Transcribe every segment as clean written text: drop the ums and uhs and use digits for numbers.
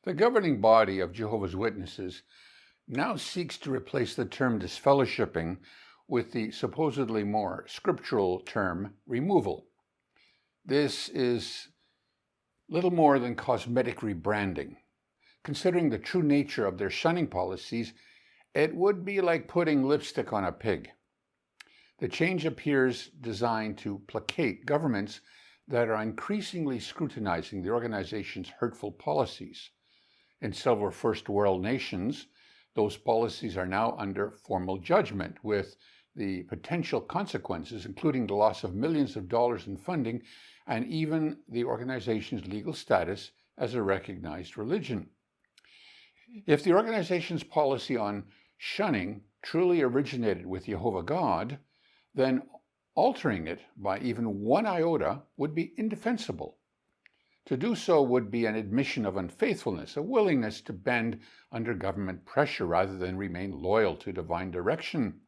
The governing body of Jehovah's Witnesses now seeks to replace the term disfellowshipping with the supposedly more scriptural term removal. This is little more than cosmetic rebranding. Considering the true nature of their shunning policies, it would be like putting lipstick on a pig. The change appears designed to placate governments that are increasingly scrutinizing the organization's hurtful policies. In several first world nations, those policies are now under formal judgment, with the potential consequences, including the loss of millions of dollars in funding and even the organization's legal status as a recognized religion. If the organization's policy on shunning truly originated with Jehovah God, then altering it by even one iota would be indefensible. To do so would be an admission of unfaithfulness, a willingness to bend under government pressure rather than remain loyal to divine direction.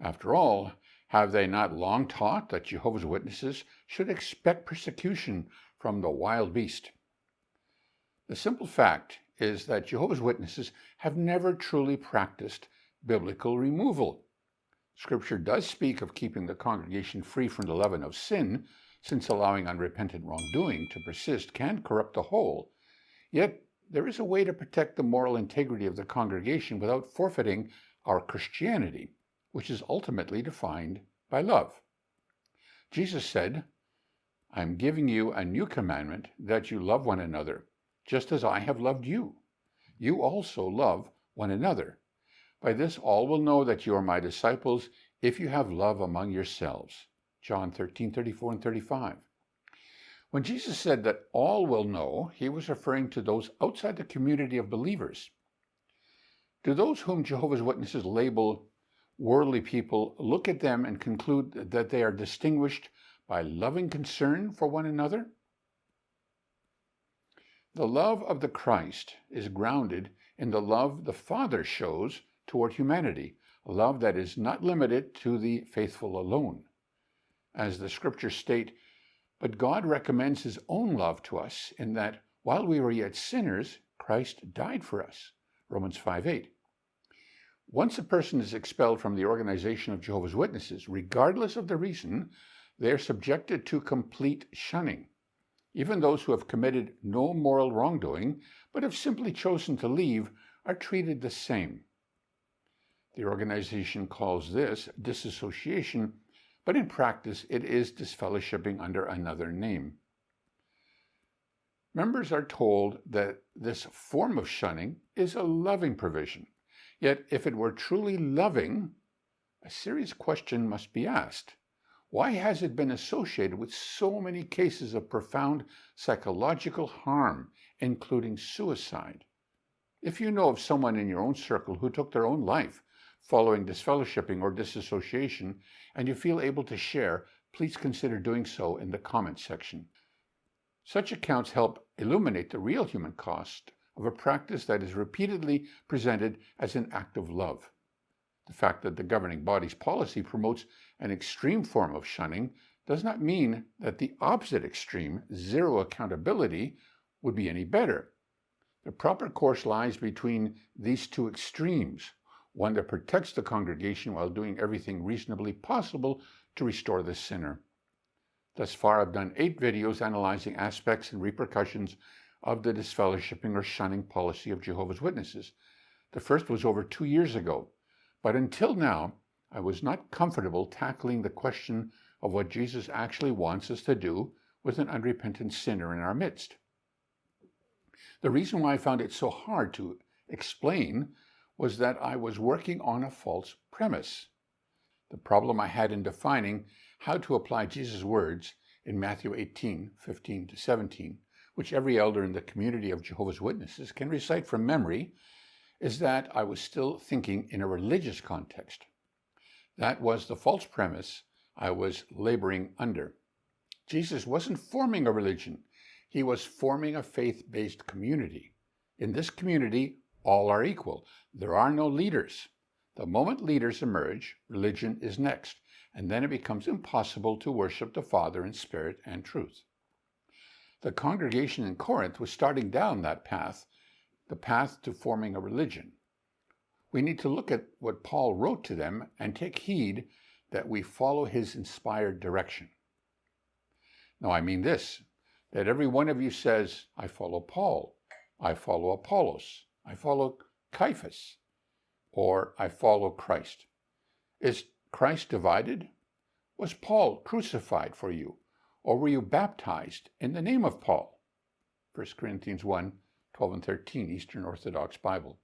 After all, have they not long taught that Jehovah's Witnesses should expect persecution from the wild beast? The simple fact is that Jehovah's Witnesses have never truly practiced biblical removal. Scripture does speak of keeping the congregation free from the leaven of sin, since allowing unrepentant wrongdoing to persist can corrupt the whole. Yet there is a way to protect the moral integrity of the congregation without forfeiting our Christianity, which is ultimately defined by love. Jesus said, "I am giving you a new commandment, that you love one another, just as I have loved you. You also love one another. By this all will know that you are my disciples, if you have love among yourselves." John 13:34 and 35. When Jesus said that all will know, he was referring to those outside the community of believers. Do those whom Jehovah's Witnesses label worldly people look at them and conclude that they are distinguished by loving concern for one another? The love of the Christ is grounded in the love the Father shows toward humanity, a love that is not limited to the faithful alone. As the scriptures state, but God recommends his own love to us in that while we were yet sinners, Christ died for us. Romans 5:8. Once a person is expelled from the organization of Jehovah's Witnesses, regardless of the reason, they are subjected to complete shunning. Even those who have committed no moral wrongdoing, but have simply chosen to leave, are treated the same. The organization calls this disassociation, but in practice it is disfellowshipping under another name. Members are told that this form of shunning is a loving provision. Yet if it were truly loving, a serious question must be asked. Why has it been associated with so many cases of profound psychological harm, including suicide? If you know of someone in your own circle who took their own life following disfellowshipping or disassociation, and you feel able to share, please consider doing so in the comments section. Such accounts help illuminate the real human cost of a practice that is repeatedly presented as an act of love. The fact that the governing body's policy promotes an extreme form of shunning does not mean that the opposite extreme, zero accountability, would be any better. The proper course lies between these two extremes, one that protects the congregation while doing everything reasonably possible to restore the sinner. Thus far, I've done 8 videos analyzing aspects and repercussions of the disfellowshipping or shunning policy of Jehovah's Witnesses. The first was over 2 years ago, but until now, I was not comfortable tackling the question of what Jesus actually wants us to do with an unrepentant sinner in our midst. The reason why I found it so hard to explain was that I was working on a false premise. The problem I had in defining how to apply Jesus' words in Matthew 18:15-17, which every elder in the community of Jehovah's Witnesses can recite from memory, is that I was still thinking in a religious context. That was the false premise I was laboring under. Jesus wasn't forming a religion. He was forming a faith-based community. In this community, all are equal. There are no leaders. The moment leaders emerge, religion is next, and then it becomes impossible to worship the Father in spirit and truth. The congregation in Corinth was starting down that path the path to forming a religion. We need to look at what Paul wrote to them and take heed that we follow his inspired direction. Now, I mean this, that every one of you says, I follow Paul, I follow Apollos, I follow Cephas, or I follow Christ. Is Christ divided? Was Paul crucified for you, or were you baptized in the name of Paul? 1 Corinthians 1, 12 and 13, Eastern Orthodox Bible.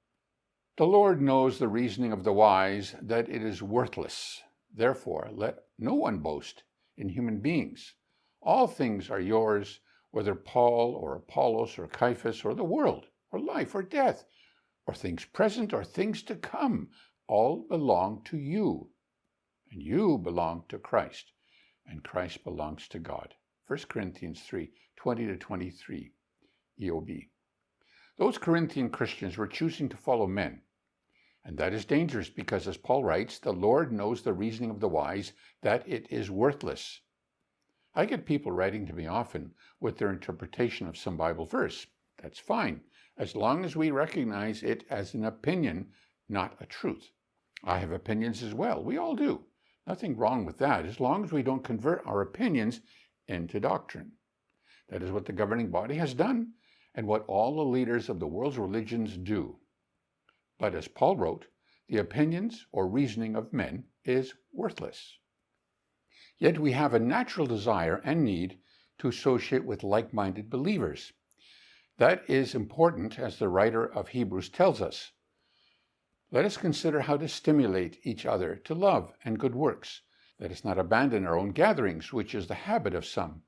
The Lord knows the reasoning of the wise, that it is worthless. Therefore, let no one boast in human beings. All things are yours, whether Paul or Apollos or Cephas or the world, or life or death, or things present or things to come. All belong to you, and you belong to Christ, and Christ belongs to God. 1 Corinthians 3, 20 to 23, EOB. Those Corinthian Christians were choosing to follow men, and that is dangerous because, as Paul writes, the Lord knows the reasoning of the wise, that it is worthless. I get people writing to me often with their interpretation of some Bible verse. That's fine, as long as we recognize it as an opinion, not a truth. I have opinions as well. We all do. Nothing wrong with that, as long as we don't convert our opinions into doctrine. That is what the governing body has done, and what all the leaders of the world's religions do. But as Paul wrote, the opinions or reasoning of men is worthless. Yet we have a natural desire and need to associate with like-minded believers. That is important, as the writer of Hebrews tells us. Let us consider how to stimulate each other to love and good works. Let us not abandon our own gatherings, which is the habit of some.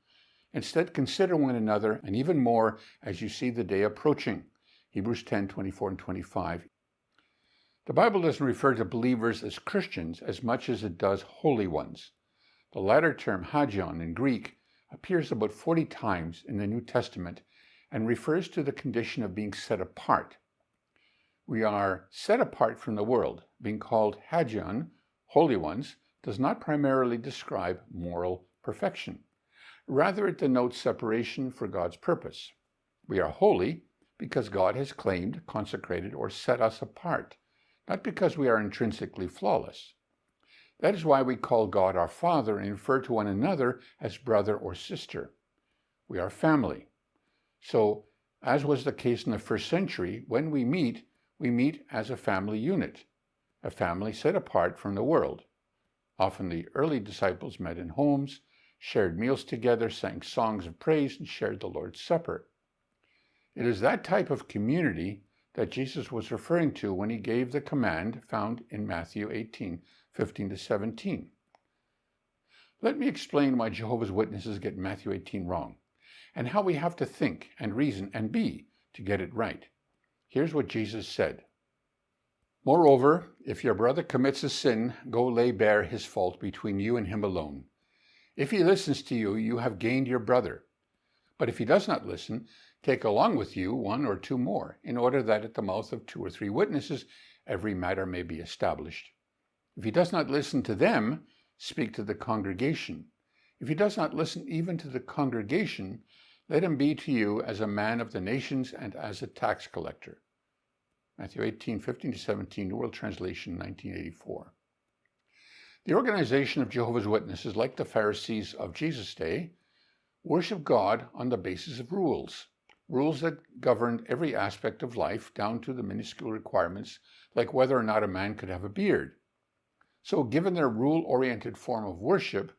Instead, consider one another, and even more as you see the day approaching. Hebrews 10, 24 and 25. The Bible doesn't refer to believers as Christians as much as it does holy ones. The latter term, hagion in Greek, appears about 40 times in the New Testament and refers to the condition of being set apart. We are set apart from the world. Being called hagion, holy ones, does not primarily describe moral perfection. Rather, it denotes separation for God's purpose. We are holy because God has claimed, consecrated, or set us apart, not because we are intrinsically flawless. That is why we call God our Father and refer to one another as brother or sister. We are family. So, as was the case in the first century, when we meet as a family unit, a family set apart from the world. Often the early disciples met in homes, shared meals together, sang songs of praise, and shared the Lord's Supper. It is that type of community that Jesus was referring to when he gave the command found in Matthew 18, 15 to 17. Let me explain why Jehovah's Witnesses get Matthew 18 wrong, and how we have to think and reason and be to get it right. Here's what Jesus said. Moreover, if your brother commits a sin, go lay bare his fault between you and him alone. If he listens to you, you have gained your brother. But if he does not listen, take along with you one or two more, in order that at the mouth of 2 or 3 witnesses every matter may be established. If he does not listen to them, speak to the congregation. If he does not listen even to the congregation, let him be to you as a man of the nations and as a tax collector. Matthew 18, 15 to 17, New World Translation, 1984. The organization of Jehovah's Witnesses, like the Pharisees of Jesus' day, worship God on the basis of rules that governed every aspect of life down to the minuscule requirements, like whether or not a man could have a beard. So, given their rule-oriented form of worship,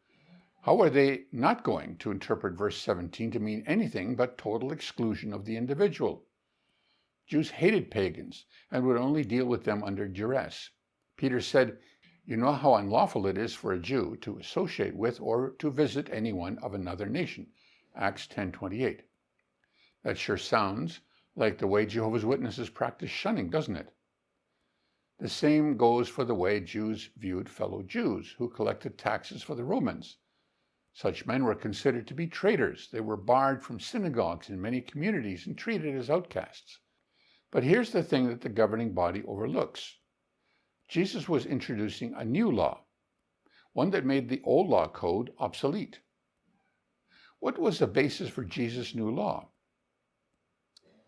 how are they not going to interpret verse 17 to mean anything but total exclusion of the individual? Jews hated pagans and would only deal with them under duress. Peter said, "You know how unlawful it is for a Jew to associate with or to visit anyone of another nation." Acts 10:28. That sure sounds like the way Jehovah's Witnesses practice shunning, doesn't it? The same goes for the way Jews viewed fellow Jews who collected taxes for the Romans. Such men were considered to be traitors. They were barred from synagogues in many communities and treated as outcasts. But here's the thing that the governing body overlooks. Jesus was introducing a new law, one that made the old law code obsolete. What was the basis for Jesus' new law?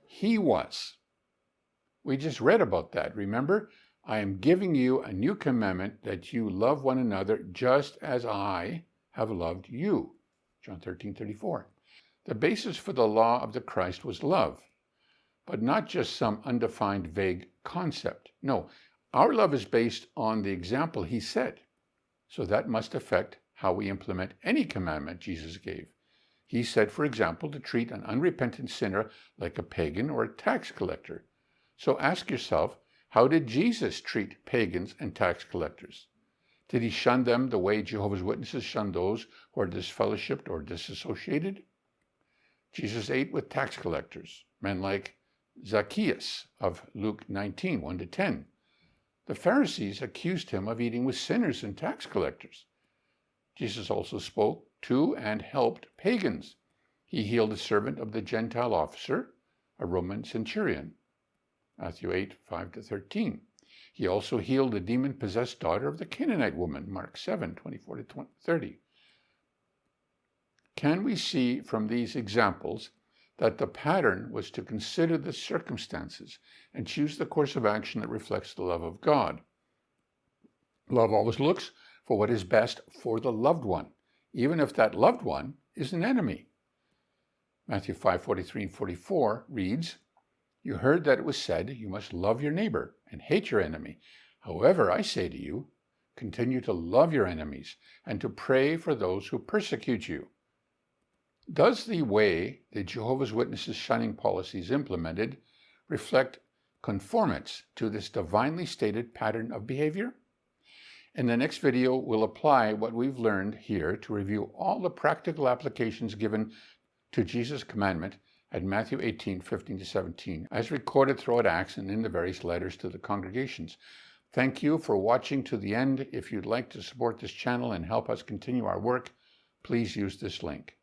He was. We just read about that. Remember, I am giving you a new commandment, that you love one another just as I have loved you. John 13:34. The basis for the law of the Christ was love, but not just some undefined, vague concept. No, our love is based on the example he set. So that must affect how we implement any commandment Jesus gave. He said, for example, to treat an unrepentant sinner like a pagan or a tax collector. So ask yourself, how did Jesus treat pagans and tax collectors? Did he shun them the way Jehovah's Witnesses shun those who are disfellowshipped or disassociated? Jesus ate with tax collectors, men like Zacchaeus of Luke 19, 1-10. The Pharisees accused him of eating with sinners and tax collectors. Jesus also spoke to and helped pagans. He healed a servant of the Gentile officer, a Roman centurion. Matthew 8, 5-13. He also healed the demon-possessed daughter of the Canaanite woman, Mark 7, 24-30. Can we see from these examples that the pattern was to consider the circumstances and choose the course of action that reflects the love of God? Love always looks for what is best for the loved one, even if that loved one is an enemy. Matthew 5:43-44 reads, "You heard that it was said, you must love your neighbor and hate your enemy. However, I say to you, continue to love your enemies and to pray for those who persecute you." Does the way the Jehovah's Witnesses shunning policies implemented reflect conformance to this divinely stated pattern of behavior? In the next video, we'll apply what we've learned here to review all the practical applications given to Jesus' commandment at Matthew 18, 15-17, as recorded throughout Acts and in the various letters to the congregations. Thank you for watching to the end. If you'd like to support this channel and help us continue our work, please use this link.